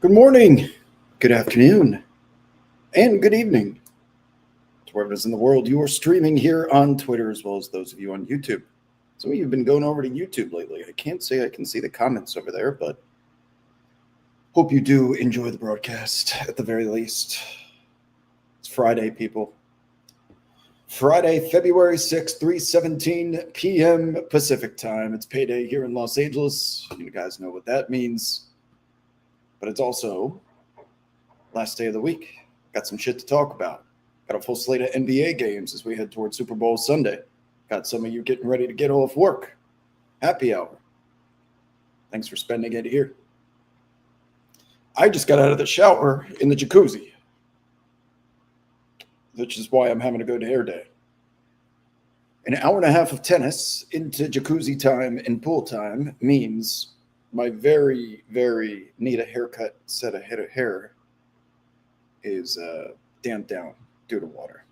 Good morning, good afternoon, and good evening to wherever it is in the world you are streaming here on Twitter, as well as those of you on YouTube. Some of you have been going over to YouTube lately. I can't say I can see the comments over there, but hope you do enjoy the broadcast at the very least. It's Friday, people. Friday, February 6th, 3:17 p.m. Pacific time. It's payday here in Los Angeles. You guys know what that means. But it's also last day of the week. Got some shit to talk about. Got a full slate of NBA games as we head towards Super Bowl Sunday. Got some of you getting ready to get off work. Happy hour. Thanks for spending it here. I just got out of the shower in the jacuzzi, which is why I'm having a good hair day. An hour and a half of tennis into jacuzzi time and pool time means my very, very need a haircut set of hair is damped down due to water.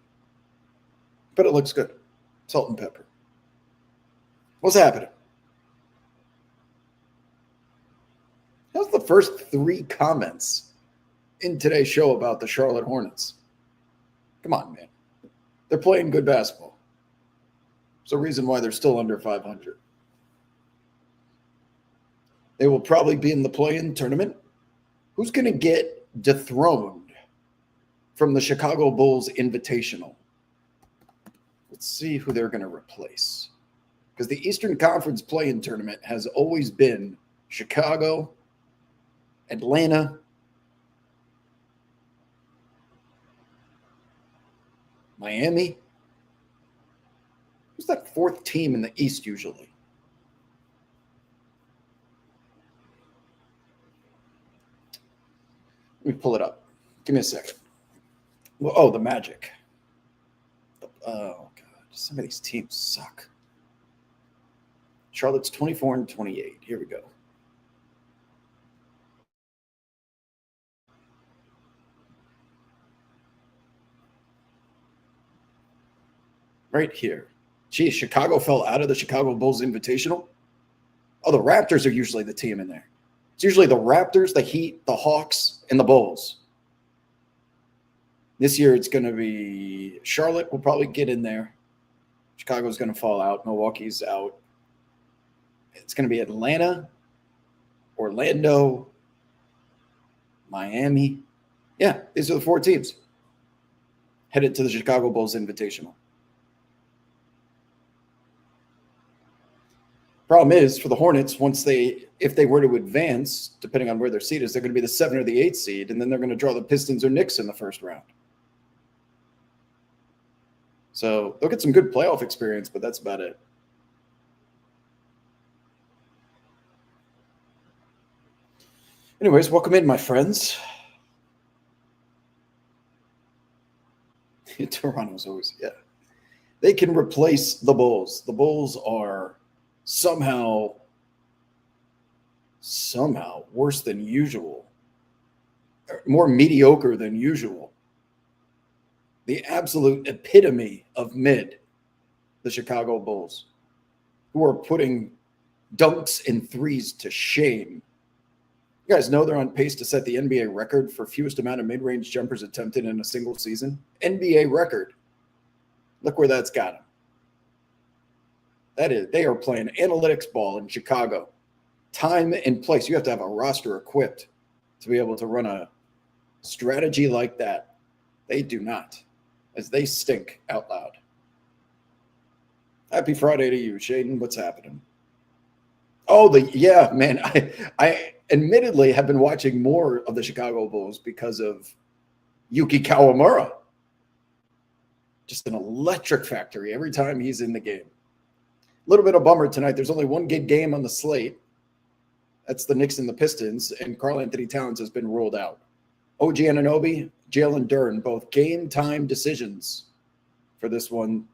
But it looks good. Salt and pepper. What's happening? How's the first 3 comments in today's show about the Charlotte Hornets? Come on, man. They're playing good basketball. There's a reason why they're still under 500. They will probably be in the play-in tournament. Who's going to get dethroned from the Chicago Bulls Invitational? Let's see who they're going to replace. Because the Eastern Conference play-in tournament has always been Chicago, Atlanta, Miami. Who's that 4th team in the East usually? Let me pull it up. Give me a second. Well, oh, the Magic. Oh, God. Some of these teams suck. Charlotte's 24-28. Here we go. Right here. Geez, Chicago fell out of the Chicago Bulls Invitational. Oh, the Raptors are usually the team in there. It's usually the Raptors, the Heat, the Hawks, and the Bulls. This year it's going to be Charlotte will probably get in there. Chicago's going to fall out. Milwaukee's out. It's going to be Atlanta, Orlando, Miami. Yeah, these are the 4 teams headed to the Chicago Bulls Invitational. Problem is, for the Hornets, if they were to advance, depending on where their seed is, they're going to be the 7 or the 8 seed, and then they're going to draw the Pistons or Knicks in the first round. So they'll get some good playoff experience, but that's about it. Anyways, welcome in, my friends. Toronto's always, yeah. They can replace the Bulls. The Bulls are somehow worse than usual, more mediocre than usual. The absolute epitome of mid, the Chicago Bulls, who are putting dunks and threes to shame. You guys know they're on pace to set the NBA record for fewest amount of mid-range jumpers attempted in a single season. NBA record. Look where that's got them. That is, they are playing analytics ball in Chicago. Time and place. You have to have a roster equipped to be able to run a strategy like that. They do not, as they stink out loud. Happy Friday to you, Shaden. What's happening? Oh, yeah, man. I admittedly have been watching more of the Chicago Bulls because of Yuki Kawamura. Just an electric factory every time he's in the game. A little bit of bummer tonight. There's only one good game on the slate. That's the Knicks and the Pistons, and Karl-Anthony Towns has been ruled out. OG Anunoby, Jalen Duren, both game time decisions for this one.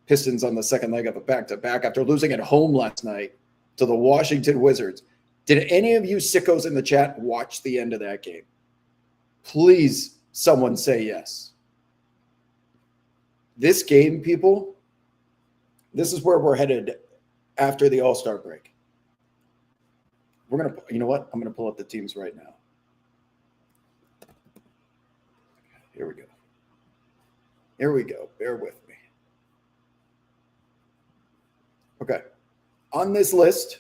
Pistons on the second leg of a back-to-back after losing at home last night to the Washington Wizards. Did any of you sickos in the chat watch the end of that game? Please, someone say yes. This game, people, this is where we're headed after the All-Star break. We're going to, you know what? I'm going to pull up the teams right now. Here we go. Here we go. Bear with me. Okay. On this list,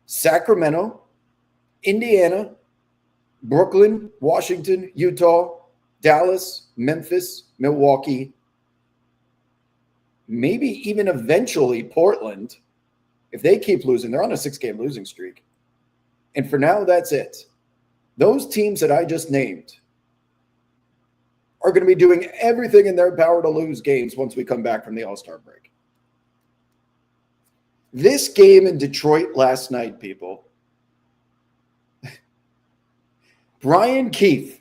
Sacramento, Indiana, Brooklyn, Washington, Utah, Dallas, Memphis, Milwaukee, maybe even eventually Portland. If they keep losing, they're on a 6-game losing streak. And for now, that's it. Those teams that I just named are going to be doing everything in their power to lose games once we come back from the All-Star break. This game in Detroit last night, people, Brian Keefe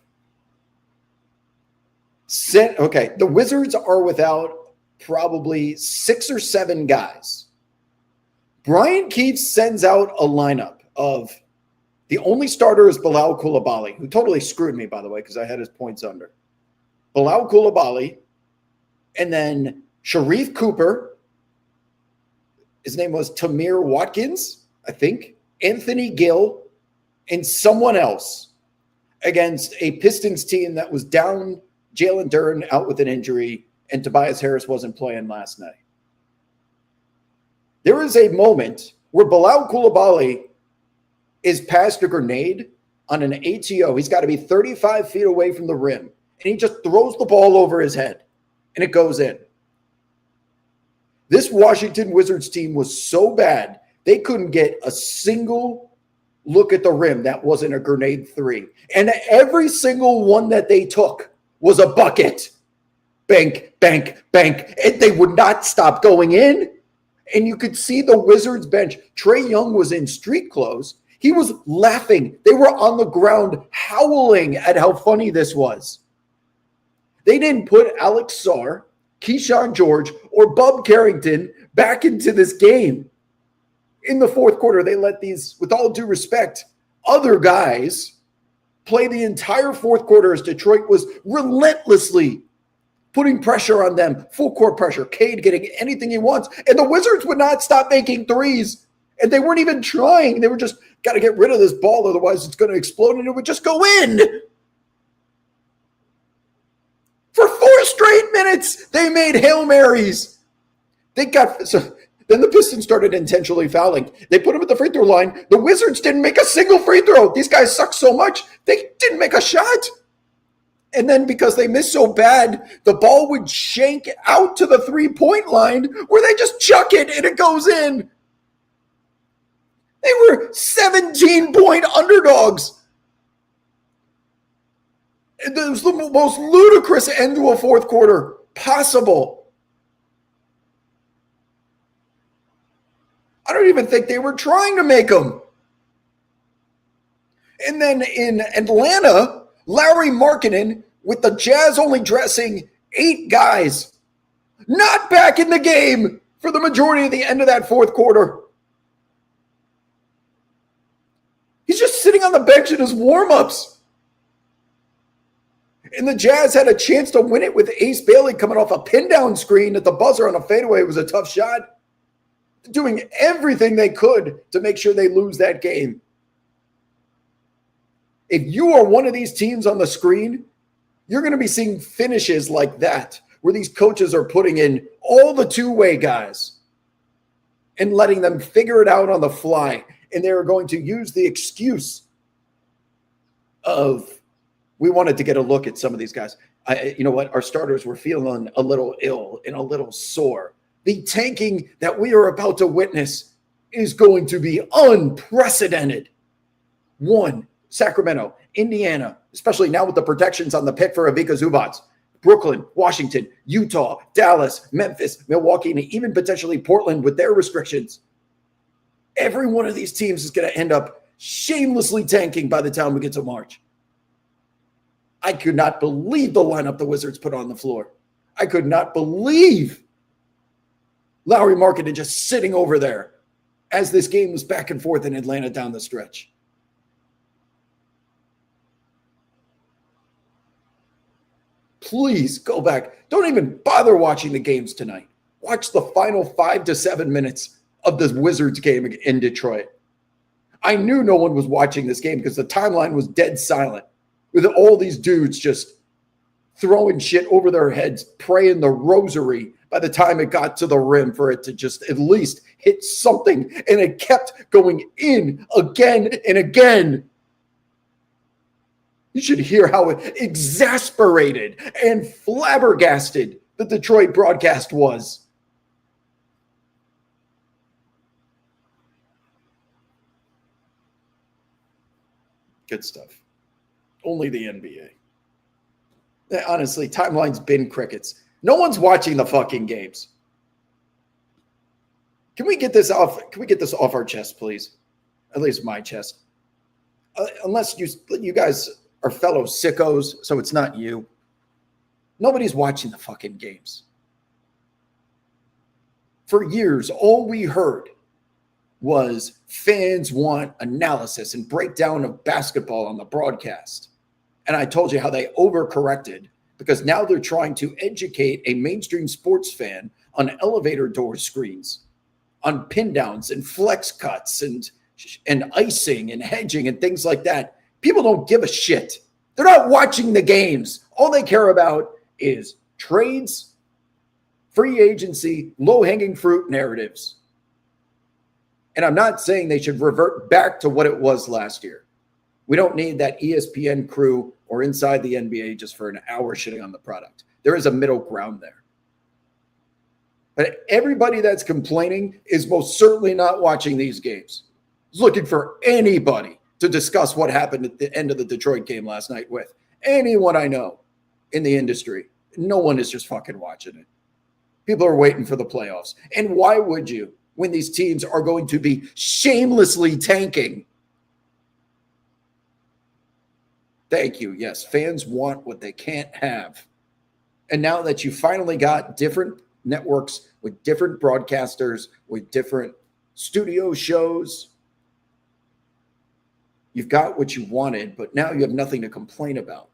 said, okay, the Wizards are without probably 6 or 7 guys. Brian Keefe sends out a lineup of the only starter is Bilal Coulibaly, who totally screwed me, by the way, because I had his points under. Bilal Coulibaly, and then Sharif Cooper. His name was Tamir Watkins, I think. Anthony Gill, and someone else against a Pistons team that was down Jalen Duren out with an injury, and Tobias Harris wasn't playing last night. There is a moment where Bilal Coulibaly is passed a grenade on an ATO. He's got to be 35 feet away from the rim, and he just throws the ball over his head, and it goes in. This Washington Wizards team was so bad, they couldn't get a single look at the rim that wasn't a grenade three. And every single one that they took was a bucket. Bank, bank, bank. And they would not stop going in. And you could see the Wizards bench. Trae Young was in street clothes. He was laughing. They were on the ground howling at how funny this was. They didn't put Alex Sarr, Keyshawn George, or Bub Carrington back into this game. In the fourth quarter, they let these, with all due respect, other guys play the entire fourth quarter as Detroit was relentlessly putting pressure on them, full court pressure, Cade getting anything he wants. And the Wizards would not stop making threes. And they weren't even trying. They were just, got to get rid of this ball, otherwise it's going to explode, and it would just go in. For 4 straight minutes, they made Hail Marys. Then the Pistons started intentionally fouling. They put them at the free throw line. The Wizards didn't make a single free throw. These guys suck so much, they didn't make a shot. And then because they missed so bad, the ball would shank out to the 3-point line where they just chuck it and it goes in. They were 17-point underdogs. It was the most ludicrous end to a fourth quarter possible. I don't even think they were trying to make them. And then in Atlanta, Lauri Markkanen, with the Jazz only dressing 8 guys, not back in the game for the majority of the end of that fourth quarter. He's just sitting on the bench in his warm-ups. And the Jazz had a chance to win it with Ace Bailey coming off a pin-down screen at the buzzer on a fadeaway. It was a tough shot. Doing everything they could to make sure they lose that game. If you are one of these teams on the screen, you're going to be seeing finishes like that, where these coaches are putting in all the two-way guys and letting them figure it out on the fly. And they're going to use the excuse of, we wanted to get a look at some of these guys. You know what? Our starters were feeling a little ill and a little sore. The tanking that we are about to witness is going to be unprecedented. 1, Sacramento, Indiana, especially now with the protections on the pick for Ivica Zubac, Brooklyn, Washington, Utah, Dallas, Memphis, Milwaukee, and even potentially Portland with their restrictions. Every one of these teams is going to end up shamelessly tanking by the time we get to March. I could not believe the lineup the Wizards put on the floor. I could not believe Lauri Markkanen just sitting over there as this game was back and forth in Atlanta down the stretch. Please go back. Don't even bother watching the games tonight. Watch the final 5 to 7 minutes of this Wizards game in Detroit. I knew no one was watching this game because the timeline was dead silent with all these dudes just throwing shit over their heads, praying the rosary by the time it got to the rim for it to just at least hit something. And it kept going in again and again. You should hear how exasperated and flabbergasted the Detroit broadcast was. Good stuff. Only the NBA. Honestly, timeline's been crickets. No one's watching the fucking games. Can we get this off? Can we get this off our chest, please? At least my chest. Unless you guys are fellow sickos, so it's not you. Nobody's watching the fucking games. For years, all we heard was fans want analysis and breakdown of basketball on the broadcast. And I told you how they overcorrected because now they're trying to educate a mainstream sports fan on elevator door screens, on pin downs and flex cuts and icing and hedging and things like that. People don't give a shit. They're not watching the games. All they care about is trades, free agency, low-hanging fruit narratives. And I'm not saying they should revert back to what it was last year. We don't need that ESPN crew or inside the NBA just for an hour shitting on the product. There is a middle ground there. But everybody that's complaining is most certainly not watching these games. Is looking for anybody to discuss what happened at the end of the Detroit game last night with. Anyone I know in the industry. No one is just fucking watching it. People are waiting for the playoffs. And why would you when these teams are going to be shamelessly tanking? Thank you. Yes, fans want what they can't have. And now that you finally got different networks with different broadcasters, with different studio shows, you've got what you wanted, but now you have nothing to complain about.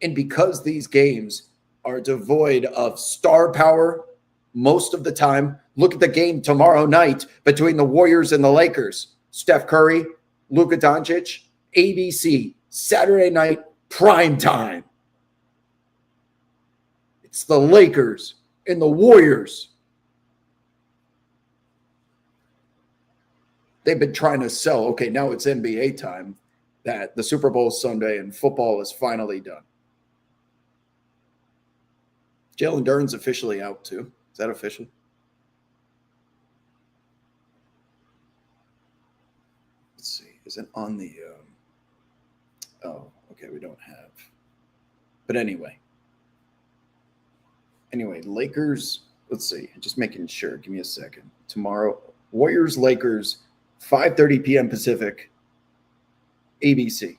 And because these games are devoid of star power most of the time, look at the game tomorrow night between the Warriors and the Lakers. Steph Curry, Luka Doncic, ABC, Saturday night, prime time. It's the Lakers and the Warriors. They've been trying to sell, okay, now it's NBA time, that the Super Bowl Sunday and football is finally done. Jalen Duren's officially out too. Is that official? Let's see. Is it on the... oh, okay, we don't have. But anyway. Lakers, let's see. Just making sure. Give me a second. Tomorrow, Warriors, Lakers, 5:30 p.m. Pacific, ABC.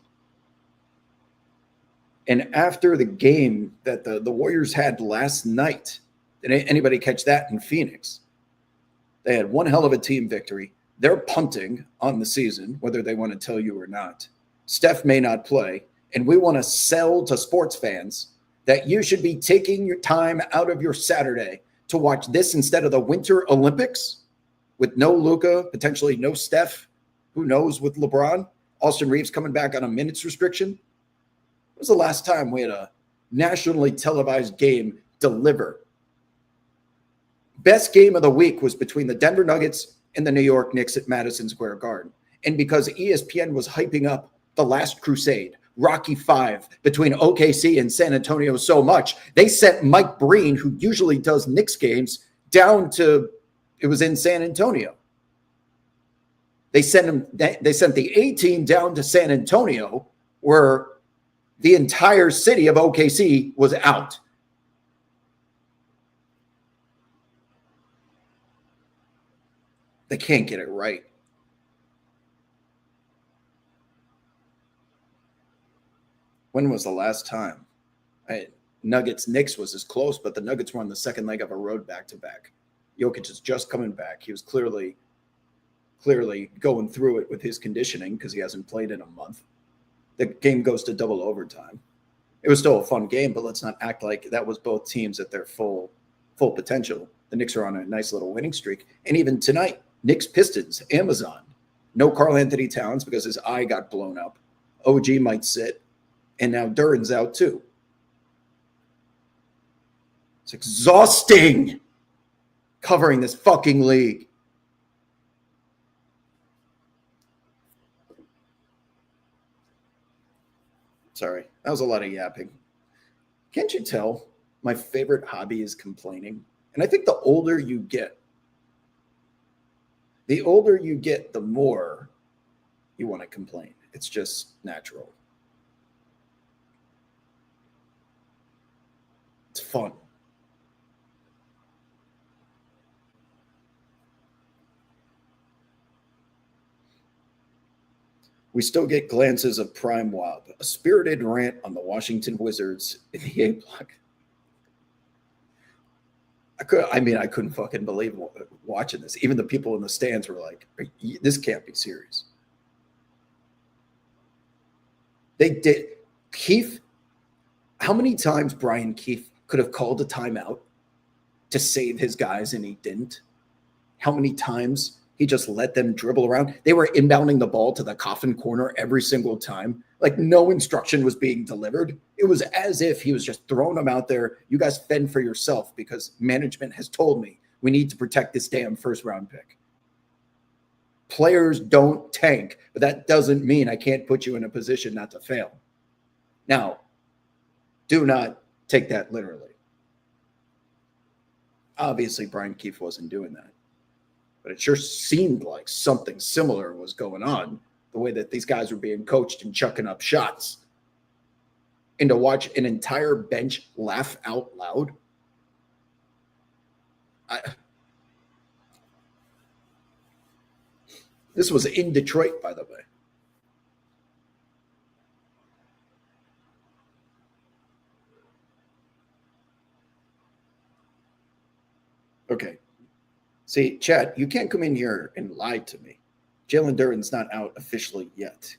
And after the game that the Warriors had last night, did anybody catch that in Phoenix? They had one hell of a team victory. They're punting on the season, whether they want to tell you or not. Steph may not play, and we want to sell to sports fans that you should be taking your time out of your Saturday to watch this instead of the Winter Olympics with no Luka, potentially no Steph, who knows with LeBron, Austin Reeves coming back on a minutes restriction. When was the last time we had a nationally televised game deliver? Best game of the week was between the Denver Nuggets and the New York Knicks at Madison Square Garden. And because ESPN was hyping up The Last Crusade, Rocky V between OKC and San Antonio so much, they sent Mike Breen, who usually does Knicks games, down to, it was in San Antonio. They sent the A team down to San Antonio, where the entire city of OKC was out. They can't get it right. When was the last time? Nuggets-Knicks was as close, but the Nuggets were on the second leg of a road back-to-back. Jokic is just coming back. He was clearly going through it with his conditioning because he hasn't played in a month. The game goes to double overtime. It was still a fun game, but let's not act like that was both teams at their full potential. The Knicks are on a nice little winning streak. And even tonight, Knicks Pistons, Amazon. No Karl Anthony Towns because his eye got blown up. OG might sit. And now Duren's out too. It's exhausting covering this fucking league. Sorry, that was a lot of yapping. Can't you tell my favorite hobby is complaining? And I think the older you get, the more you want to complain. It's just natural. It's fun. We still get glances of Prime Wob, a spirited rant on the Washington Wizards in the A block. I couldn't fucking believe watching this. Even the people in the stands were like, this can't be serious. They did. Keefe, how many times Brian Keefe could have called a timeout to save his guys and he didn't? How many times he just let them dribble around? They were inbounding the ball to the coffin corner every single time. Like no instruction was being delivered. It was as if he was just throwing them out there. You guys fend for yourself because management has told me we need to protect this damn first round pick. Players don't tank, but that doesn't mean I can't put you in a position not to fail. Now, do not take that literally. Obviously, Brian Keefe wasn't doing that. But it sure seemed like something similar was going on, the way that these guys were being coached and chucking up shots. And to watch an entire bench laugh out loud. This was in Detroit, by the way. Okay. See, Chad, you can't come in here and lie to me. Jalen Duren's not out officially yet.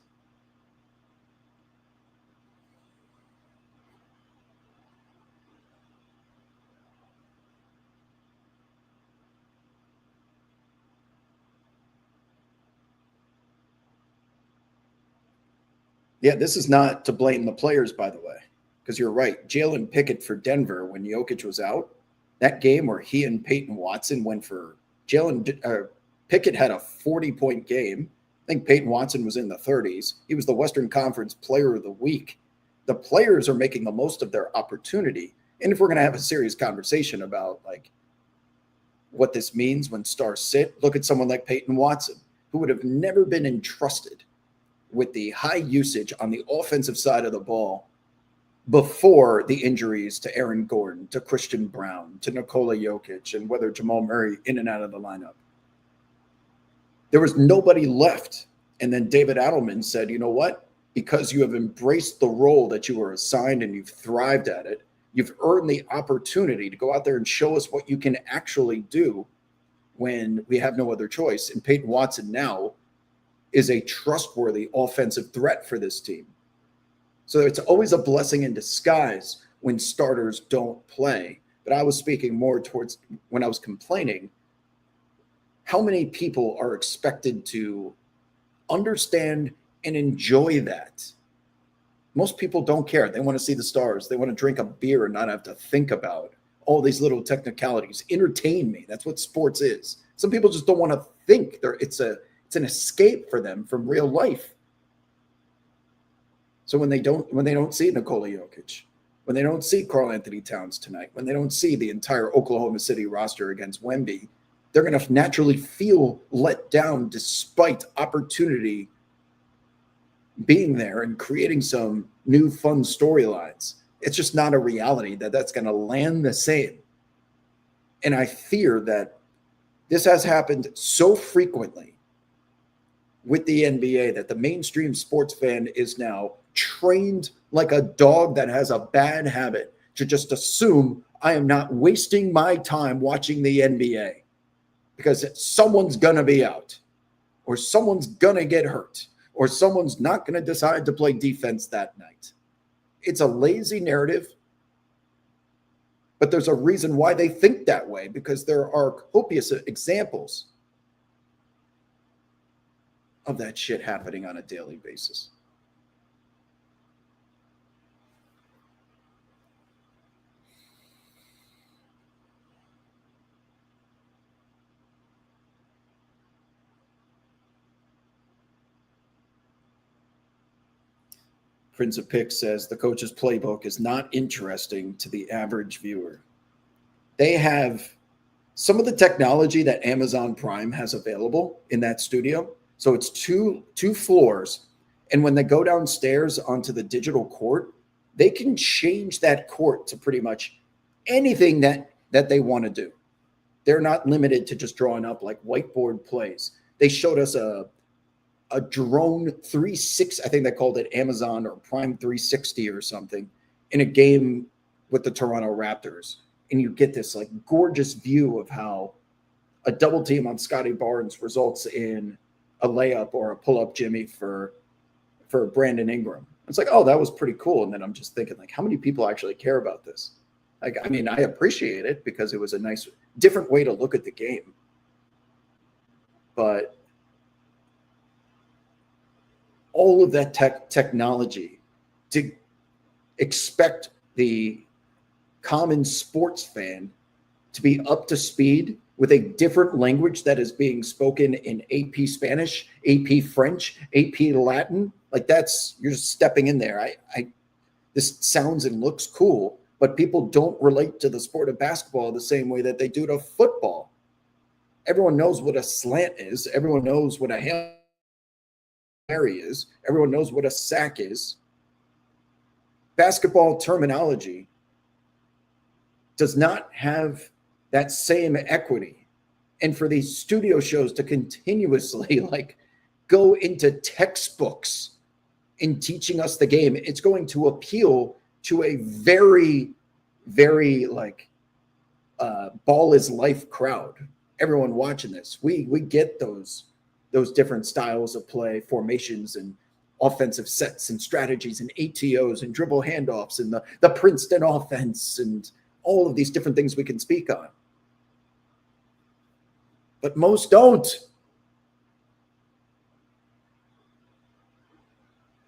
Yeah, this is not to blame the players, by the way, because you're right. Jalen Pickett for Denver when Jokic was out, that game where he and Peyton Watson went for Pickett had a 40-point game. I think Peyton Watson was in the 30s. He was the Western Conference Player of the Week. The players are making the most of their opportunity. And if we're going to have a serious conversation about like what this means when stars sit, look at someone like Peyton Watson, who would have never been entrusted with the high usage on the offensive side of the ball before the injuries to Aaron Gordon, to Christian Brown, to Nikola Jokic, and whether Jamal Murray in and out of the lineup. There was nobody left. And then David Adelman said, you know what? Because you have embraced the role that you were assigned and you've thrived at it, you've earned the opportunity to go out there and show us what you can actually do when we have no other choice. And Peyton Watson now is a trustworthy offensive threat for this team. So it's always a blessing in disguise when starters don't play. But I was speaking more towards when I was complaining, how many people are expected to understand and enjoy that? Most people don't care. They want to see the stars. They want to drink a beer and not have to think about all these little technicalities. Entertain me. That's what sports is. Some people just don't want to think. It's an escape for them from real life. So when they don't see Nikola Jokic, when they don't see Karl Anthony Towns tonight, when they don't see the entire Oklahoma City roster against Wemby, they're going to naturally feel let down despite opportunity being there and creating some new fun storylines. It's just not a reality that's going to land the same. And I fear that this has happened so frequently with the NBA that the mainstream sports fan is now trained like a dog that has a bad habit to just assume I am not wasting my time watching the NBA because someone's going to be out or someone's going to get hurt or someone's not going to decide to play defense that night. It's a lazy narrative, but there's a reason why they think that way, because there are copious examples of that shit happening on a daily basis. Prince of Pick says the coach's playbook is not interesting to the average viewer. They have some of the technology that Amazon Prime has available in that studio. So it's two floors. And when they go downstairs onto the digital court, they can change that court to pretty much anything that they want to do. They're not limited to just drawing up like whiteboard plays. They showed us a drone 360, I think they called it Amazon or Prime 360 or something, in a game with the Toronto Raptors. And you get this like gorgeous view of how a double team on Scotty Barnes results in a layup or a pull-up Jimmy for Brandon Ingram. It's like, oh, that was pretty cool. And then I'm just thinking, like, how many people actually care about this? Like, I mean, I appreciate it because it was a nice, different way to look at the game. But all of that technology, to expect the common sports fan to be up to speed with a different language that is being spoken in AP Spanish, AP French, AP Latin, like that's, you're just stepping in there. This sounds and looks cool, but people don't relate to the sport of basketball the same way that they do to football. Everyone knows what a slant is. Everyone knows what a Hail Mary is. Everyone knows what a sack is. Basketball terminology does not have that same equity. And for these studio shows to continuously like go into textbooks in teaching us the game, it's going to appeal to a very, very like ball is life crowd. Everyone watching this, we get those different styles of play, formations and offensive sets and strategies and ATOs and dribble handoffs and the Princeton offense and all of these different things we can speak on. But most don't.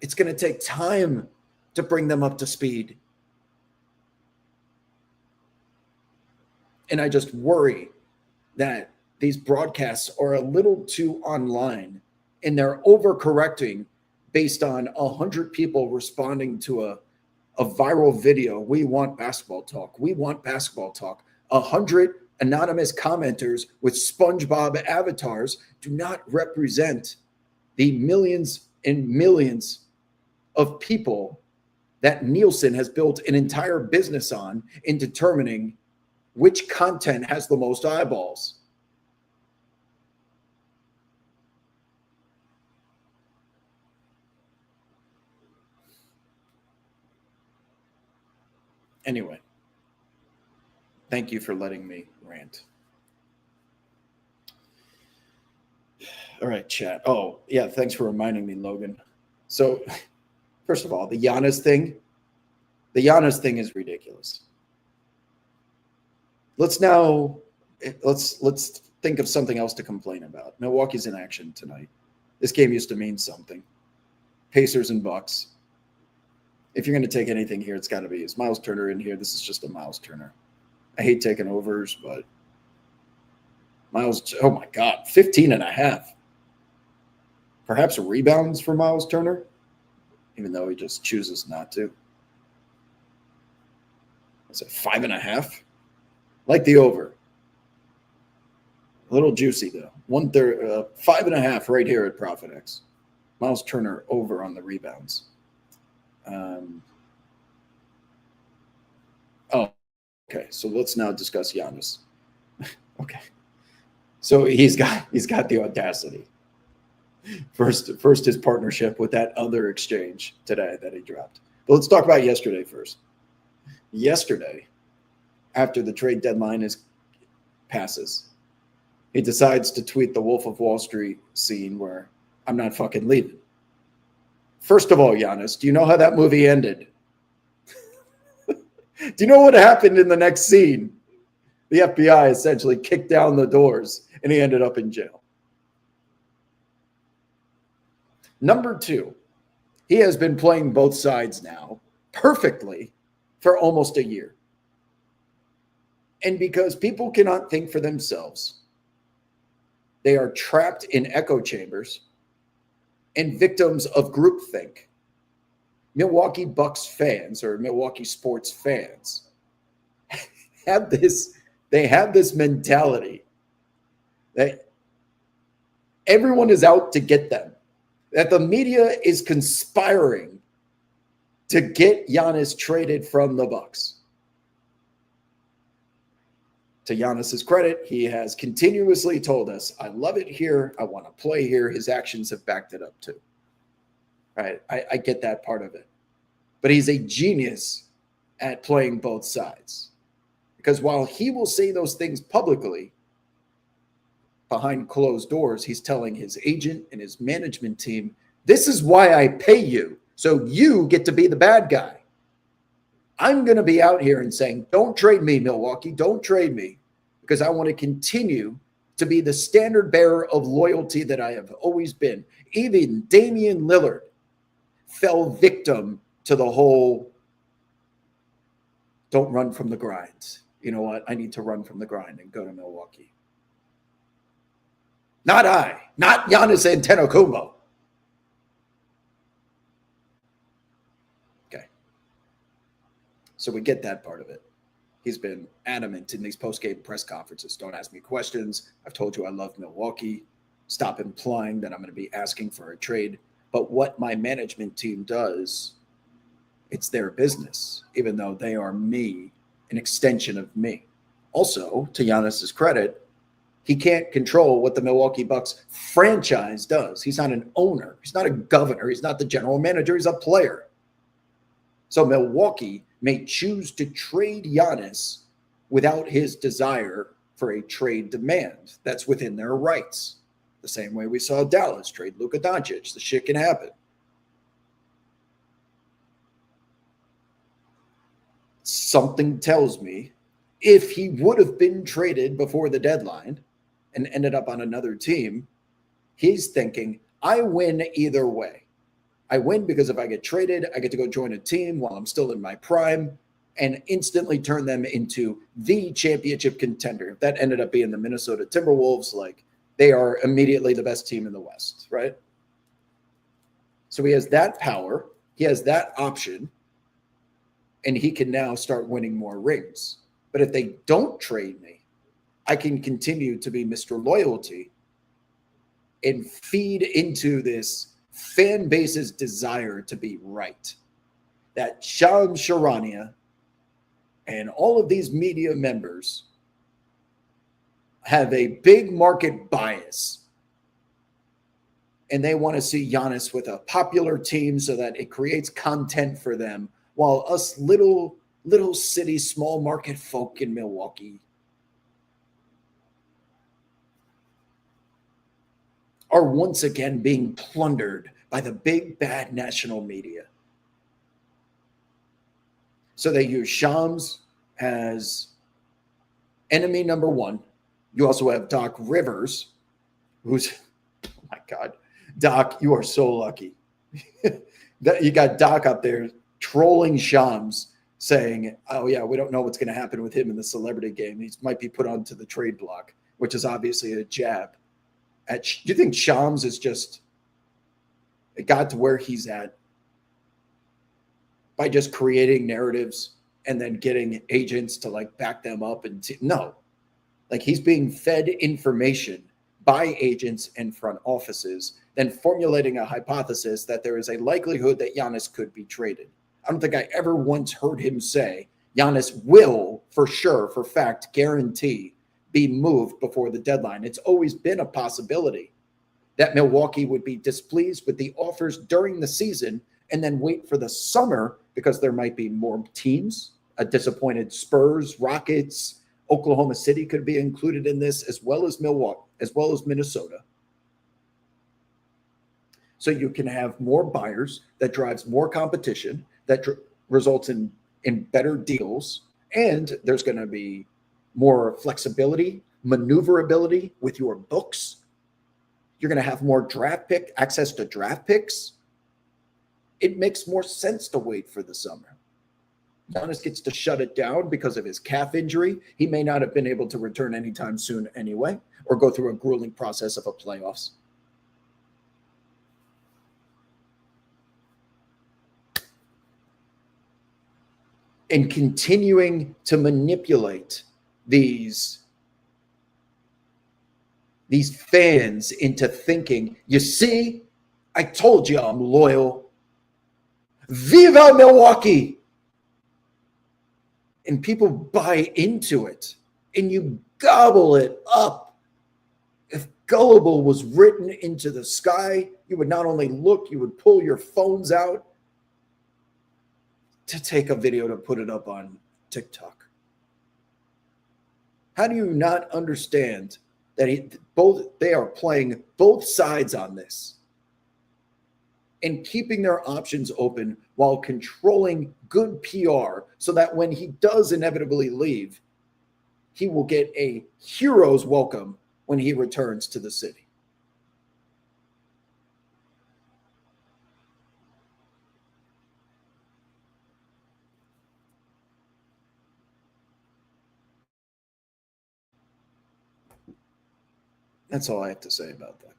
It's going to take time to bring them up to speed. And I just worry that these broadcasts are a little too online and they're overcorrecting based on 100 people responding to a viral video. We want basketball talk. We want basketball talk. 100 anonymous commenters with SpongeBob avatars do not represent the millions and millions of people that Nielsen has built an entire business on in determining which content has the most eyeballs. Anyway, thank you for letting me rant. All right, chat. Oh, yeah, thanks for reminding me, Logan. So, first of all, the Giannis thing is ridiculous. Let's think of something else to complain about. Milwaukee's in action tonight. This game used to mean something. Pacers and Bucks. If you're going to take anything here, it's got to be, is Miles Turner in here? This is just a Miles Turner. I hate taking overs, but Miles, oh my God, 15 and a half. Perhaps rebounds for Miles Turner, even though he just chooses not to. Is it 5.5? Like the over. A little juicy though. 1/3, 5.5 right here at ProfitX. Miles Turner over on the rebounds. Okay. So let's now discuss Giannis. Okay. So he's got the audacity. First his partnership with that other exchange today that he dropped. But let's talk about yesterday first. Yesterday, after the trade deadline passes, he decides to tweet the Wolf of Wall Street scene where I'm not fucking leaving. First of all, Giannis, do you know how that movie ended? Do you know what happened in the next scene? The FBI essentially kicked down the doors and he ended up in jail. Number two, he has been playing both sides now perfectly for almost a year. And because people cannot think for themselves, they are trapped in echo chambers and victims of groupthink. Milwaukee Bucks fans or Milwaukee sports fans have this, they have this mentality that everyone is out to get them, that the media is conspiring to get Giannis traded from the Bucks. To Giannis's credit, he has continuously told us, I love it here. I want to play here. His actions have backed it up too. Right? I get that part of it. But he's a genius at playing both sides. Because while he will say those things publicly, behind closed doors, he's telling his agent and his management team, this is why I pay you. So you get to be the bad guy. I'm going to be out here and saying, don't trade me, Milwaukee. Don't trade me, because I want to continue to be the standard bearer of loyalty that I have always been. Even Damian Lillard fell victim to the whole don't run from the grind. You know what? I need to run from the grind and go to Milwaukee. Not Giannis Antetokounmpo. So we get that part of it. He's been adamant in these post-game press conferences. Don't ask me questions. I've told you I love Milwaukee. Stop implying that I'm going to be asking for a trade. But what my management team does, it's their business, even though they are me, an extension of me. Also, to Giannis's credit, he can't control what the Milwaukee Bucks franchise does. He's not an owner. He's not a governor. He's not the general manager. He's a player. So Milwaukee may choose to trade Giannis without his desire for a trade demand. That's within their rights. The same way we saw Dallas trade Luka Doncic. The shit can happen. Something tells me if he would have been traded before the deadline and ended up on another team, he's thinking, I win either way. I win because if I get traded, I get to go join a team while I'm still in my prime and instantly turn them into the championship contender. If that ended up being the Minnesota Timberwolves, like they are immediately the best team in the West, right? So he has that power. He has that option. And he can now start winning more rings. But if they don't trade me, I can continue to be Mr. Loyalty and feed into this fan base's desire to be right. That Shams Charania and all of these media members have a big market bias. And they want to see Giannis with a popular team so that it creates content for them, while us little city, small market folk in Milwaukee are once again being plundered by the big bad national media. So they use Shams as enemy number one. You also have Doc Rivers, who's, oh my God, Doc, you are so lucky. That you got Doc up there trolling Shams, saying, oh yeah, we don't know what's going to happen with him in the celebrity game. He might be put onto the trade block, which is obviously a jab. Do you think Shams is just, it got to where he's at by just creating narratives and then getting agents to like back them up? And no, like he's being fed information by agents and front offices, then formulating a hypothesis that there is a likelihood that Giannis could be traded. I don't think I ever once heard him say Giannis will, for sure, for fact, guarantee be moved before the deadline. It's always been a possibility that Milwaukee would be displeased with the offers during the season and then wait for the summer because there might be more teams. A disappointed Spurs, Rockets, Oklahoma City could be included in this, as well as Milwaukee, as well as Minnesota. So you can have more buyers, that drives more competition, that results in better deals, and there's going to be more flexibility, maneuverability with your books. You're going to have more access to draft picks. It makes more sense to wait for the summer. Giannis gets to shut it down because of his calf injury. He may not have been able to return anytime soon anyway, or go through a grueling process of a playoffs. and continuing to manipulate these fans into thinking, you see, I told you I'm loyal. Viva Milwaukee! And people buy into it, and you gobble it up. If gullible was written into the sky, you would not only look, you would pull your phones out to take a video to put it up on TikTok. How do you not understand that they are playing both sides on this and keeping their options open while controlling good PR so that when he does inevitably leave, he will get a hero's welcome when he returns to the city? That's all I have to say about that.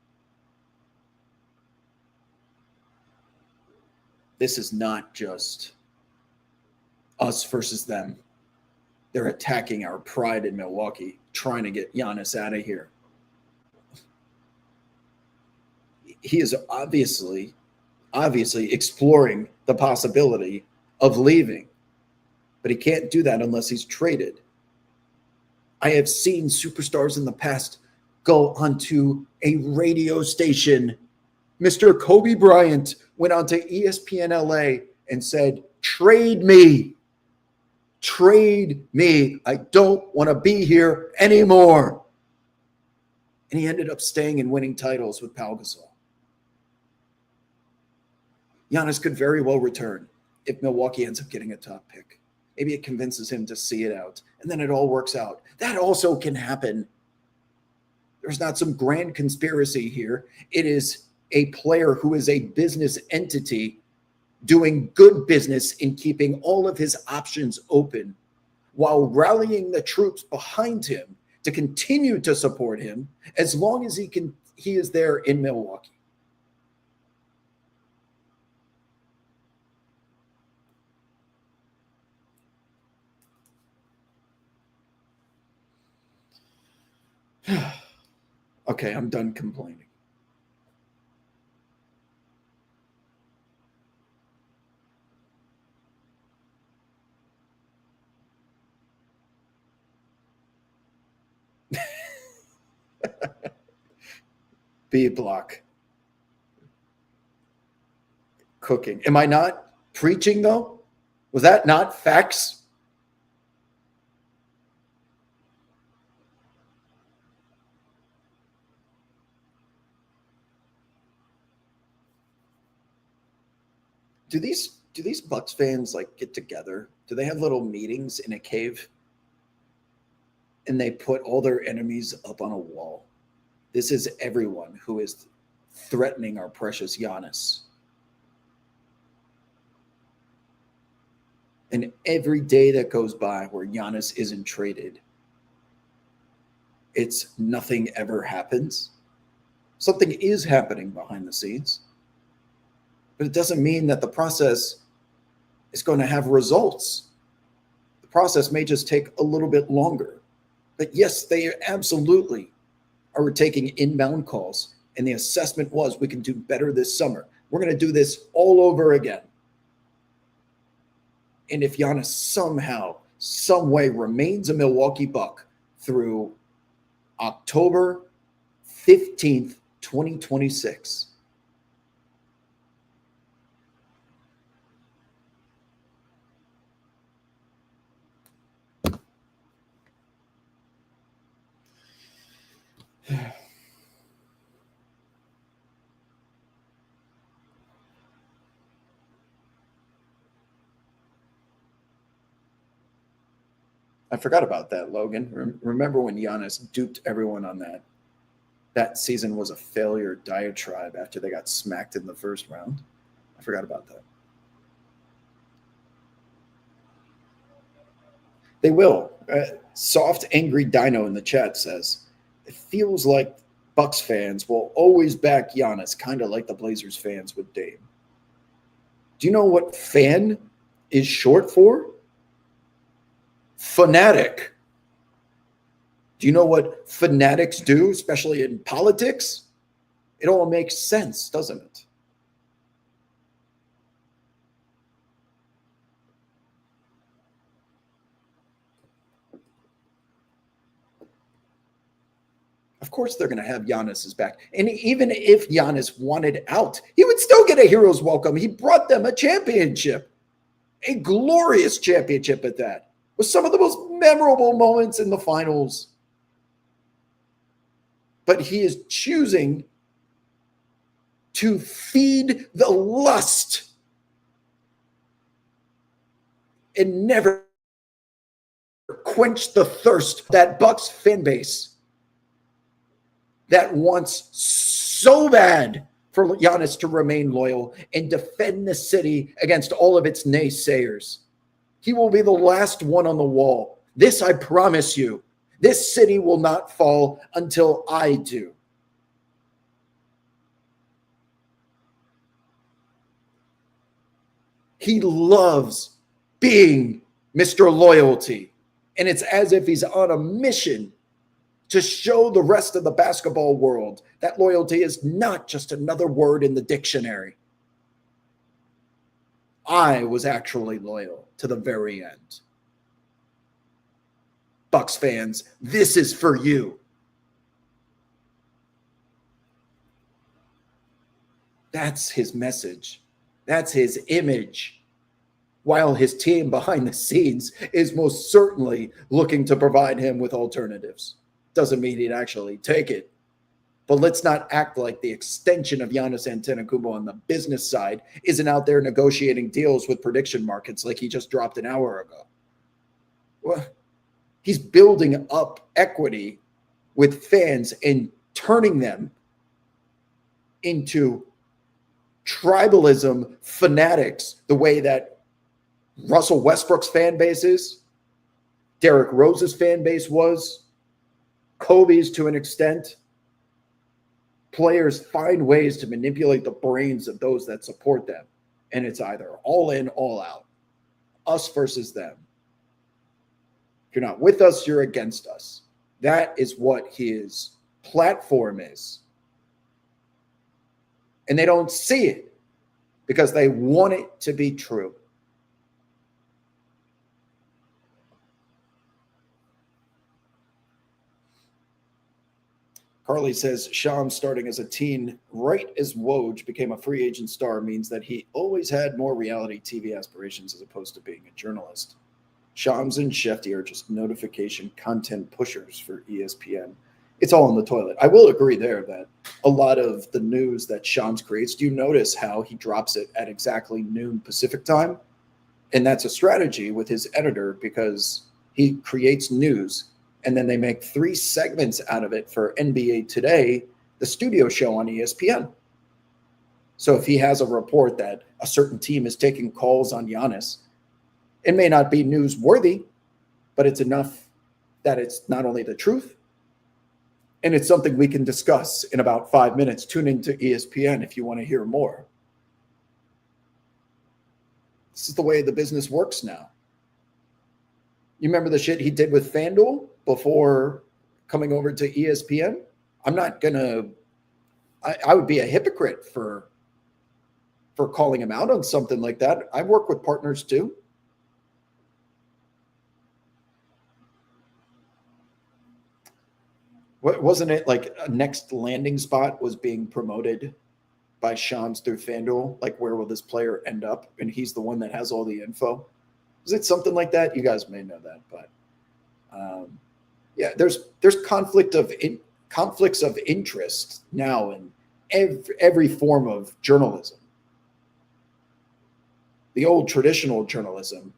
This is not just us versus them. They're attacking our pride in Milwaukee, trying to get Giannis out of here. He is obviously exploring the possibility of leaving, but he can't do that unless he's traded. I have seen superstars in the past go onto a radio station. Mr. Kobe Bryant went onto ESPN LA and said, trade me. Trade me. I don't want to be here anymore. And he ended up staying and winning titles with Pau Gasol. Giannis could very well return if Milwaukee ends up getting a top pick. Maybe it convinces him to see it out, and then it all works out. That also can happen. There's not some grand conspiracy here. It is a player who is a business entity doing good business in keeping all of his options open while rallying the troops behind him to continue to support him as long as he is there in Milwaukee. Okay, I'm done complaining. B block. Cooking. Am I not preaching though? Was that not facts? Do these Bucks fans like get together? Do they have little meetings in a cave? And they put all their enemies up on a wall. This is everyone who is threatening our precious Giannis. And every day that goes by where Giannis isn't traded, it's nothing ever happens. Something is happening behind the scenes. But it doesn't mean that the process is going to have results. The process may just take a little bit longer. But yes, they absolutely are taking inbound calls. And the assessment was, we can do better this summer. We're going to do this all over again. And if Giannis somehow, some way remains a Milwaukee Buck through October 15th, 2026, I forgot about that, Logan. Remember when Giannis duped everyone on that? That season was a failure diatribe after they got smacked in the first round. I forgot about that. They will. Soft, angry Dino in the chat says, it feels like Bucks fans will always back Giannis, kind of like the Blazers fans with Dame. Do you know what fan is short for? fanatic. Do you know what fanatics do, especially in politics? It all makes sense, doesn't it? Of course, they're going to have Giannis's back. And even if Giannis wanted out, he would still get a hero's welcome. He brought them a championship, a glorious championship at that, with some of the most memorable moments in the finals. But he is choosing to feed the lust and never quench the thirst. That Bucks fan base that wants so bad for Giannis to remain loyal and defend the city against all of its naysayers. He will be the last one on the wall. This I promise you. This city will not fall until I do. He loves being Mr. Loyalty. And it's as if he's on a mission to show the rest of the basketball world that loyalty is not just another word in the dictionary. I was actually loyal to the very end. Bucks fans, this is for you. That's his message. That's his image. While his team behind the scenes is most certainly looking to provide him with alternatives. Doesn't mean he'd actually take it. But let's not act like the extension of Giannis Antetokounmpo on the business side isn't out there negotiating deals with prediction markets like he just dropped an hour ago. Well, he's building up equity with fans and turning them into tribalism fanatics the way that Russell Westbrook's fan base is, Derrick Rose's fan base was, Kobe's to an extent. Players find ways to manipulate the brains of those that support them. And it's either all in, all out. Us versus them. If you're not with us, you're against us. That is what his platform is. And they don't see it because they want it to be true. Carly says Shams starting as a teen right as Woj became a free agent star means that he always had more reality TV aspirations as opposed to being a journalist. Shams and Shefty are just notification content pushers for ESPN. It's all in the toilet. I will agree there that a lot of the news that Shams creates, do you notice how he drops it at exactly noon Pacific time? And that's a strategy with his editor because he creates news and then they make 3 segments out of it for NBA Today, the studio show on ESPN. So if he has a report that a certain team is taking calls on Giannis, it may not be newsworthy, but it's enough that it's not only the truth, and it's something we can discuss in about 5 minutes. Tune into ESPN if you want to hear more. This is the way the business works now. You remember the shit he did with FanDuel before coming over to ESPN? I'm not going to – I would be a hypocrite for calling him out on something like that. I work with partners too. Wasn't it like a Next Landing Spot was being promoted by Shams through FanDuel? Like, where will this player end up? And he's the one that has all the info. Is it something like that? You guys may know that, but yeah, there's conflicts of interest now in every form of journalism. The old traditional journalism,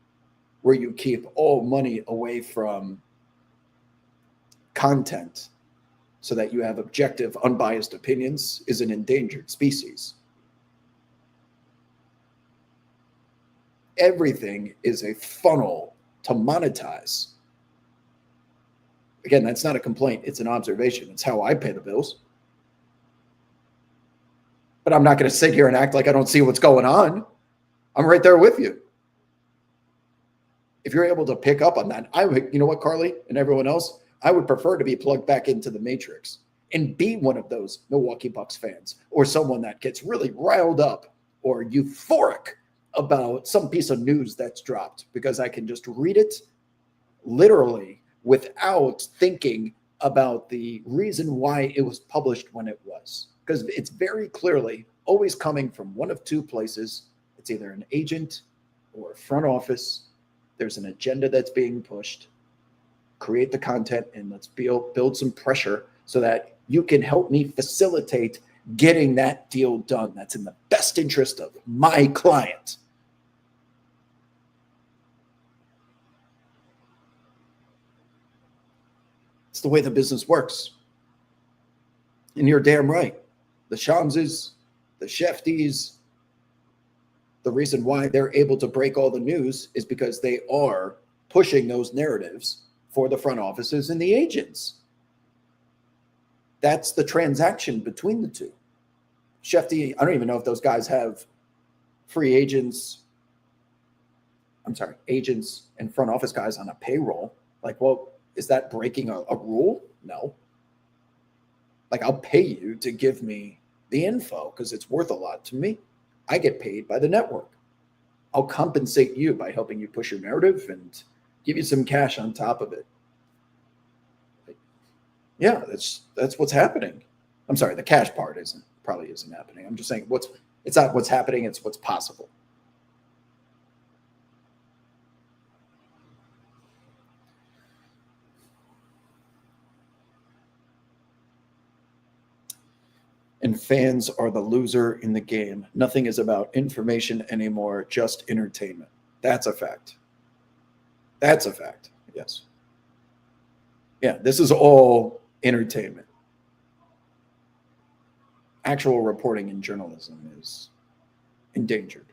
where you keep all money away from content so that you have objective, unbiased opinions, is an endangered species. Everything is a funnel to monetize. Again, that's not a complaint. It's an observation. It's how I pay the bills. But I'm not going to sit here and act like I don't see what's going on. I'm right there with you. If you're able to pick up on that, I would, you know what, Carly and everyone else, I would prefer to be plugged back into the matrix and be one of those Milwaukee Bucks fans or someone that gets really riled up or euphoric about some piece of news that's dropped because I can just read it literally without thinking about the reason why it was published when it was. Because it's very clearly always coming from one of two places. It's either an agent or a front office. There's an agenda that's being pushed. Create the content and let's build some pressure so that you can help me facilitate getting that deal done. That's in the best interest of my client. It's the way the business works. And you're damn right. The Shamses, the Shefties, the reason why they're able to break all the news is because they are pushing those narratives for the front offices and the agents. That's the transaction between the two. Shefty, I don't even know if those guys have free agents. I'm sorry, agents and front office guys on a payroll. Like, well, is that breaking a rule? No. Like, I'll pay you to give me the info because it's worth a lot to me. I get paid by the network. I'll compensate you by helping you push your narrative and give you some cash on top of it. Yeah, that's what's happening. I'm sorry, the cash part probably isn't happening. I'm just saying it's not what's happening, it's what's possible. And fans are the loser in the game. Nothing is about information anymore, just entertainment. That's a fact. That's a fact. Yes. Yeah, this is all entertainment. Actual reporting in journalism is endangered.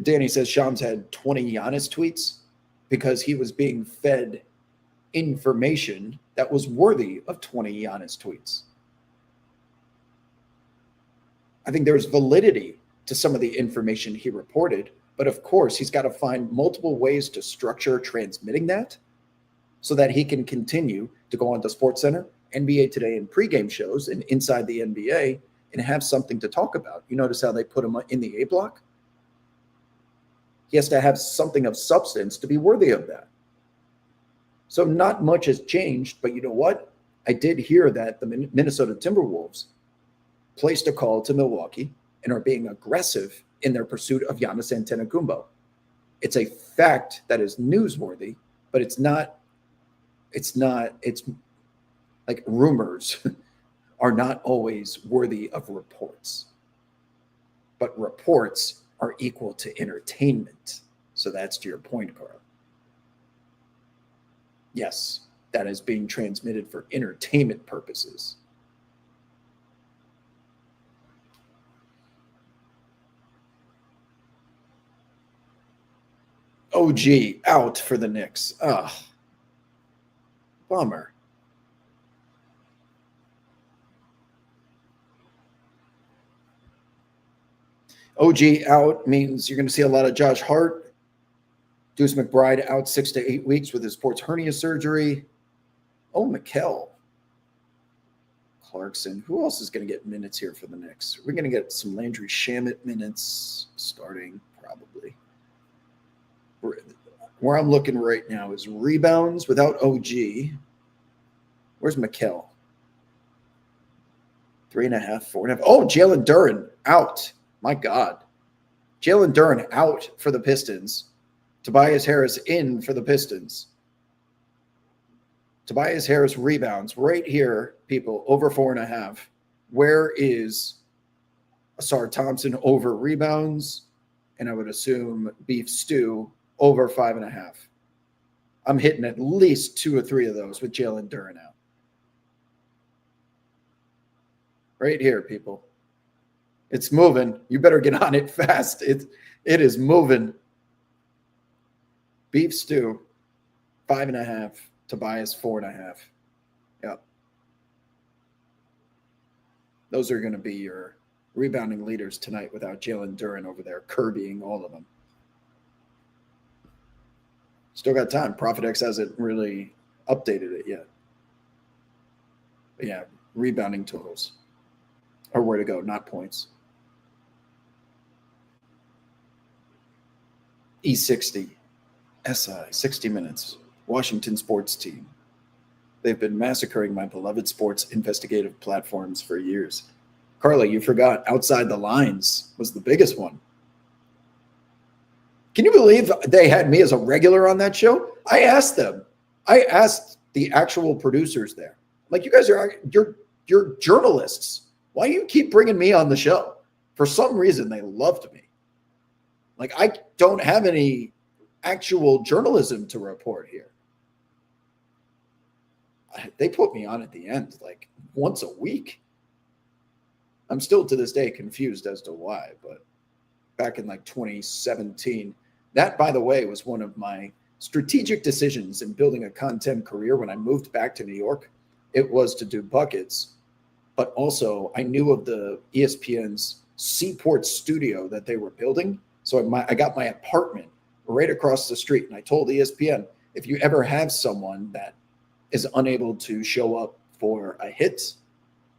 Danny says Shams had 20 Giannis tweets because he was being fed information that was worthy of 20 Giannis tweets. I think there's validity to some of the information he reported, but of course, he's got to find multiple ways to structure transmitting that so that he can continue to go on to SportsCenter, NBA Today, and pregame shows and inside the NBA and have something to talk about. You notice how they put him in the A block? He has to have something of substance to be worthy of that. So not much has changed, but you know what? I did hear that the Minnesota Timberwolves placed a call to Milwaukee and are being aggressive in their pursuit of Giannis Antetokounmpo. It's a fact that is newsworthy, but it's like rumors are not always worthy of reports. But reports are equal to entertainment. So that's to your point, Carl. Yes, that is being transmitted for entertainment purposes. OG out for the Knicks. Ugh. Bummer. OG out means you're going to see a lot of Josh Hart. Deuce McBride out 6 to 8 weeks with his sports hernia surgery. Oh, Mikal. Clarkson. Who else is going to get minutes here for the Knicks? We're going to get some Landry Shamet minutes starting, probably. Where I'm looking right now is rebounds without OG. Where's Mikal? 3.5, 4.5. Oh, Jalen Duren out. My God. Jalen Duren out for the Pistons. Tobias Harris in for the Pistons. Tobias Harris rebounds right here, people, over 4.5. Where is Asar Thompson over rebounds? And I would assume Beef Stew over 5.5. I'm hitting at least 2 or 3 of those with Jalen Duren out. Right here, people. It's moving. You better get on it fast. It is moving. Beef Stew, 5.5. Tobias, 4.5. Yep. Those are going to be your rebounding leaders tonight without Jalen Duren over there curbying all of them. Still got time. ProfitX hasn't really updated it yet. But yeah, rebounding totals are where to go, not points. E60, SI, 60 Minutes, Washington sports team. They've been massacring my beloved sports investigative platforms for years. Carla, you forgot Outside the Lines was the biggest one. Can you believe they had me as a regular on that show? I asked them. I asked the actual producers there. Like, you guys you're journalists. Why do you keep bringing me on the show? For some reason, they loved me. Like, I don't have any actual journalism to report here. They put me on at the end, like once a week. I'm still to this day confused as to why, but back in like 2017, that, by the way, was one of my strategic decisions in building a content career when I moved back to New York. It was to do buckets, but also I knew of the ESPN's Seaport studio that they were building. So I got my apartment right across the street, and I told ESPN, if you ever have someone that is unable to show up for a hit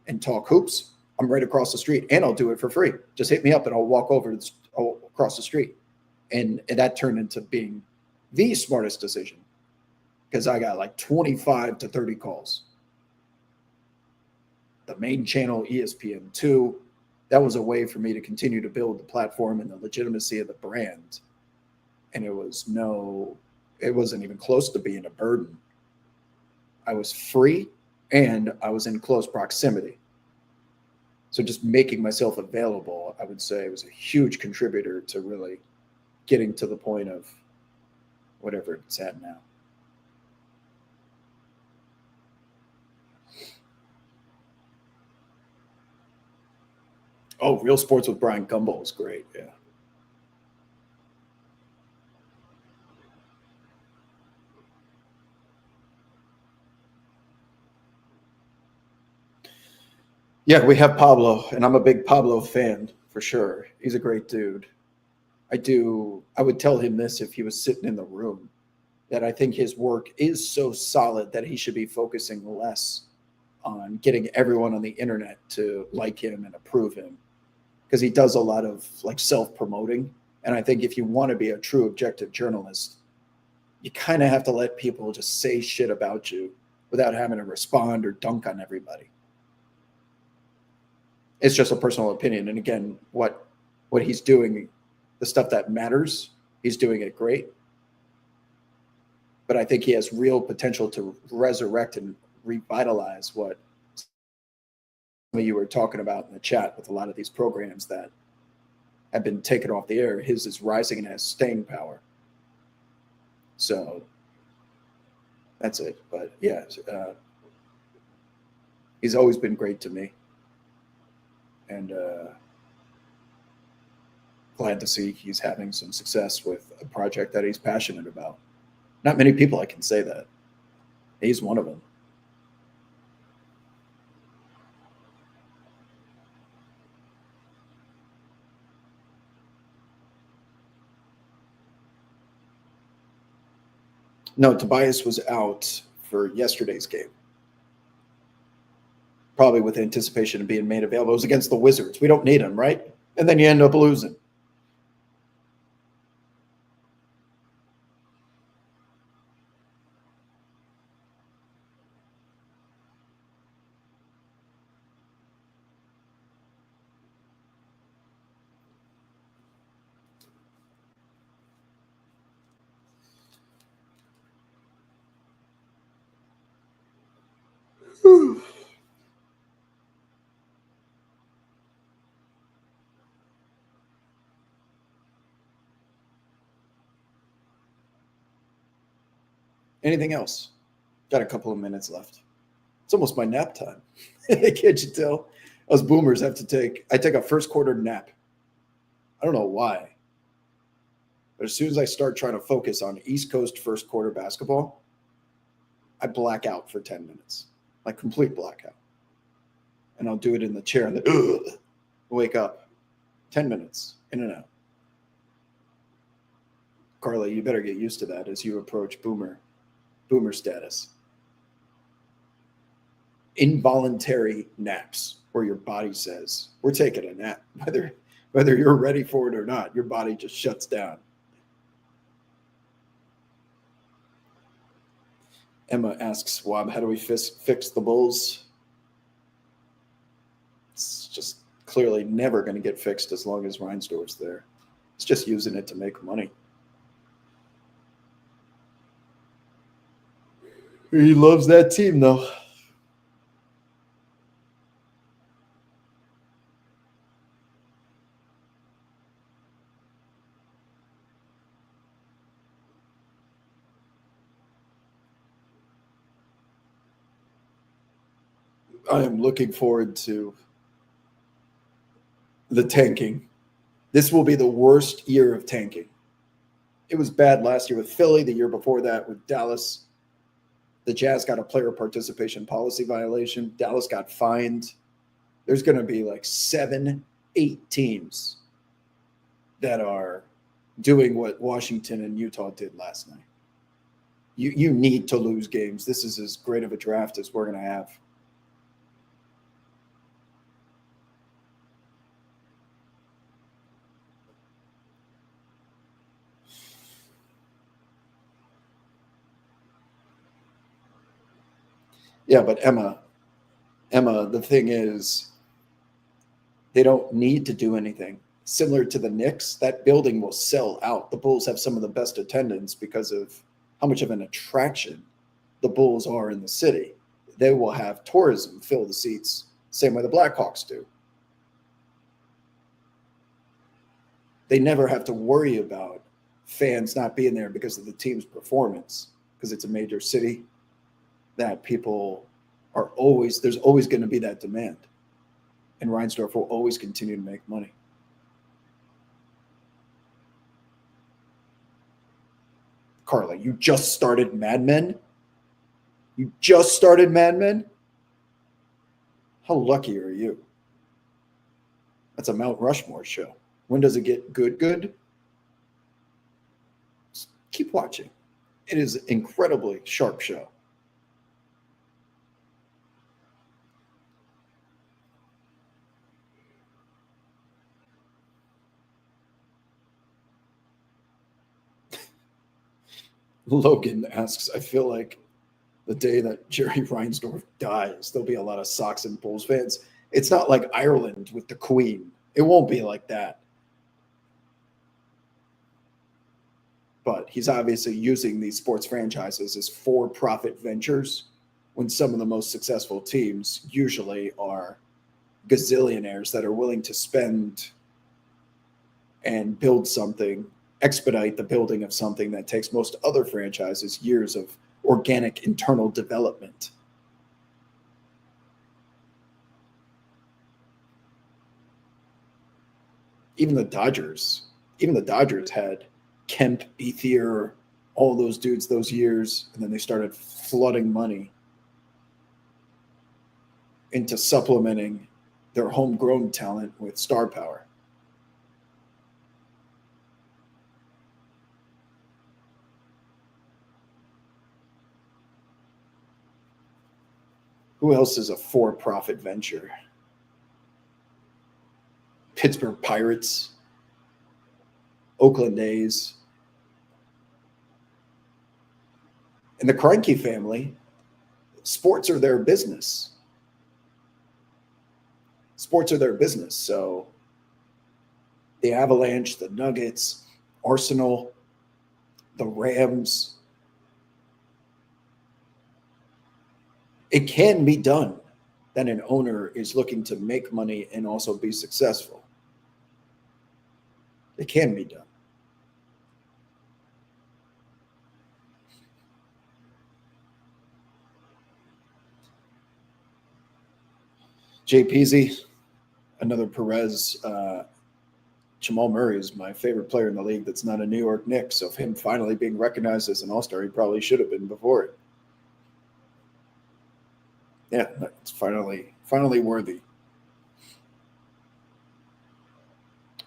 and talk hoops, I'm right across the street, and I'll do it for free. Just hit me up and I'll walk over across the street. And that turned into being the smartest decision, because I got like 25 to 30 calls. The main channel, ESPN2, that was a way for me to continue to build the platform and the legitimacy of the brand. And it wasn't even close to being a burden. I was free and I was in close proximity. So just making myself available, I would say, was a huge contributor to really getting to the point of whatever it's at now. Oh, Real Sports with Brian Gumbel was great. Yeah. Yeah, we have Pablo, and I'm a big Pablo fan for sure. He's a great dude. I would tell him this if he was sitting in the room, that I think his work is so solid that he should be focusing less on getting everyone on the internet to like him and approve him, because he does a lot of like self-promoting. And I think if you want to be a true objective journalist, you kind of have to let people just say shit about you without having to respond or dunk on everybody. It's just a personal opinion. And again, what he's doing, the stuff that matters, he's doing it great. But I think he has real potential to resurrect and revitalize what some of you were talking about in the chat with a lot of these programs that have been taken off the air. His is rising and has staying power. So that's it. But yeah, he's always been great to me. And glad to see he's having some success with a project that he's passionate about. Not many people I can say that. He's one of them. No, Tobias was out for yesterday's game. Probably with anticipation of being made available. It was against the Wizards. We don't need him, right? And then you end up losing. Anything else? Got a couple of minutes left. It's almost my nap time. Can't you tell? Us boomers I take a first quarter nap. I don't know why. But as soon as I start trying to focus on East Coast first quarter basketball, I black out for 10 minutes. Like complete blackout. And I'll do it in the chair and then Wake up, 10 minutes, in and out. Carla, you better get used to that as you approach boomer status. Involuntary naps, where your body says, we're taking a nap. Whether you're ready for it or not, your body just shuts down. Emma asks Wab, how do we fix the Bulls? It's just clearly never going to get fixed as long as Reinsdorf's there. It's just using it to make money. He loves that team, though. I am looking forward to the tanking. This will be the worst year of tanking. It was bad last year with Philly, the year before that with Dallas. The Jazz got a player participation policy violation. Dallas got fined. There's going to be like 7-8 teams that are doing what Washington and Utah did last night. You need to lose games. This is as great of a draft as we're going to have. Yeah, but Emma, the thing is, they don't need to do anything. Similar to the Knicks, that building will sell out. The Bulls have some of the best attendance because of how much of an attraction the Bulls are in the city. They will have tourism fill the seats, same way the Blackhawks do. They never have to worry about fans not being there because of the team's performance, because it's a major city. That people are always, there's always going to be that demand. And Reinsdorf will always continue to make money. Carla, you just started Mad Men? You just started Mad Men? How lucky are you? That's a Mount Rushmore show. When does it get good? Just keep watching. It is an incredibly sharp show. Logan asks, I feel like the day that Jerry Reinsdorf dies, there'll be a lot of Sox and Bulls fans. It's not like Ireland with the Queen. It won't be like that. But he's obviously using these sports franchises as for-profit ventures when some of the most successful teams usually are gazillionaires that are willing to spend and build something, expedite the building of something that takes most other franchises years of organic internal development. Even the Dodgers had Kemp, Ethier, all those dudes those years, and then they started flooding money into supplementing their homegrown talent with star power. Who else is a for-profit venture? Pittsburgh Pirates, Oakland A's, and the Kroenke family. Sports are their business. Sports are their business. So the Avalanche, the Nuggets, Arsenal, the Rams, it can be done that an owner is looking to make money and also be successful. It can be done. Jay Peasy, another Perez. Jamal Murray is my favorite player in the league that's not a New York Knicks. So him finally being recognized as an all-star, he probably should have been before it. Yeah, it's finally worthy.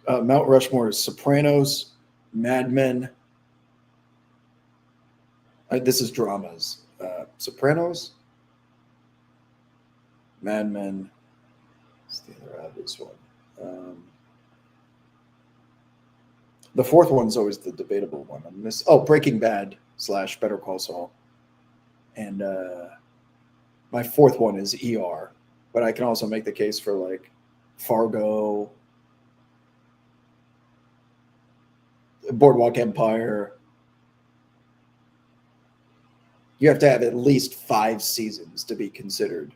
Mount Rushmore is Sopranos, Mad Men. This is dramas. Sopranos, Mad Men. What's the other obvious one? The fourth one's always the debatable one. Breaking Bad / Better Call Saul. And my fourth one is ER. But I can also make the case for like Fargo, Boardwalk Empire. You have to have at least 5 seasons to be considered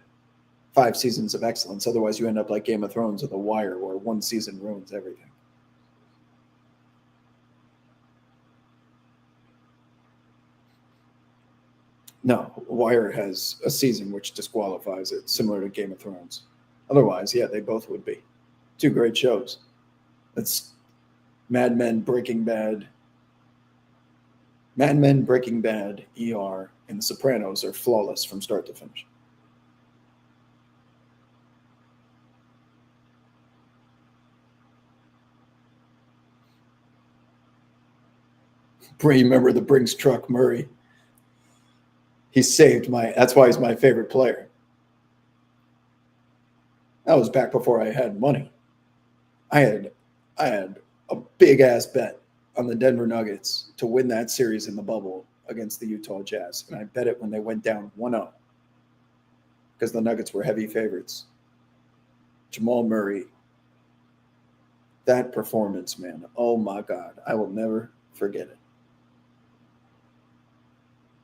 5 seasons of excellence. Otherwise, you end up like Game of Thrones or The Wire, where 1 season ruins everything. No, Wire has a season which disqualifies it, similar to Game of Thrones. Otherwise, yeah, they both would be 2 great shows. That's Mad Men, Breaking Bad. Mad Men, Breaking Bad, ER, and The Sopranos are flawless from start to finish. Remember the Brinks truck, Murray. He saved that's why he's my favorite player. That was back before I had money. I had a big ass bet on the Denver Nuggets to win that series in the bubble against the Utah Jazz. And I bet it when they went down 1-0 because the Nuggets were heavy favorites. Jamal Murray, that performance, man. Oh my God. I will never forget it.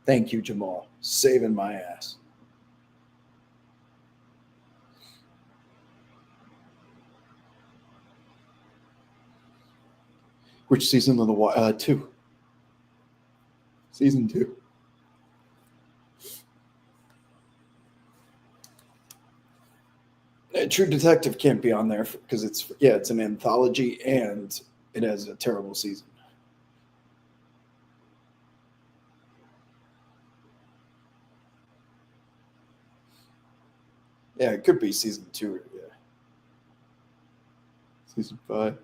Thank you, Jamal. Saving my ass. Which season of the 2? Season 2. True Detective can't be on there because it's an anthology and it has a terrible season. Yeah, it could be season 2. Yeah. Season 5.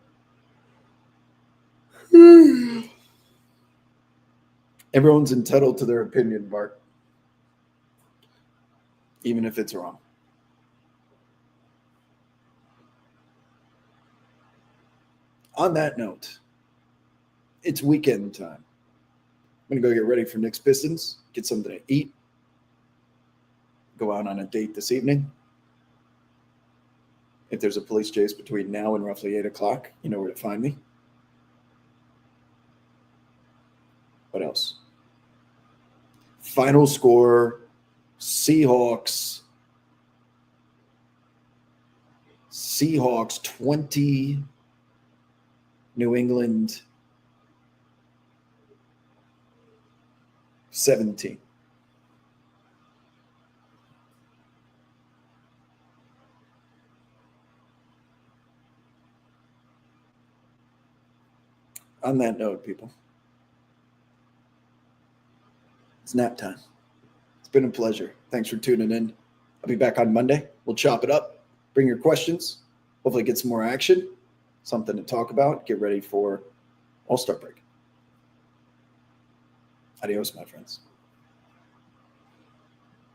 Everyone's entitled to their opinion, Bart. Even if it's wrong. On that note, it's weekend time. I'm going to go get ready for Knicks Pistons, get something to eat, go out on a date this evening. If there's a police chase between now and roughly 8 o'clock, you know where to find me. What else? Final score, Seahawks 20, New England 17. On that note, people, it's nap time. It's been a pleasure. Thanks for tuning in. I'll be back on Monday. We'll chop it up. Bring your questions. Hopefully get some more action. Something to talk about. Get ready for All-Star break. Adios, my friends.